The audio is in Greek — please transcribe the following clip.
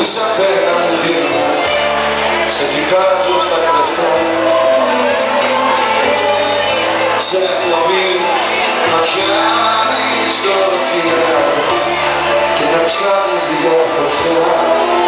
χωρίς απέναντι, σε κοιτάζω στα κρεφτά. Σε εκπομπή να πιάνεις το τσιγάρο και να ψάχνεις για φωτιά.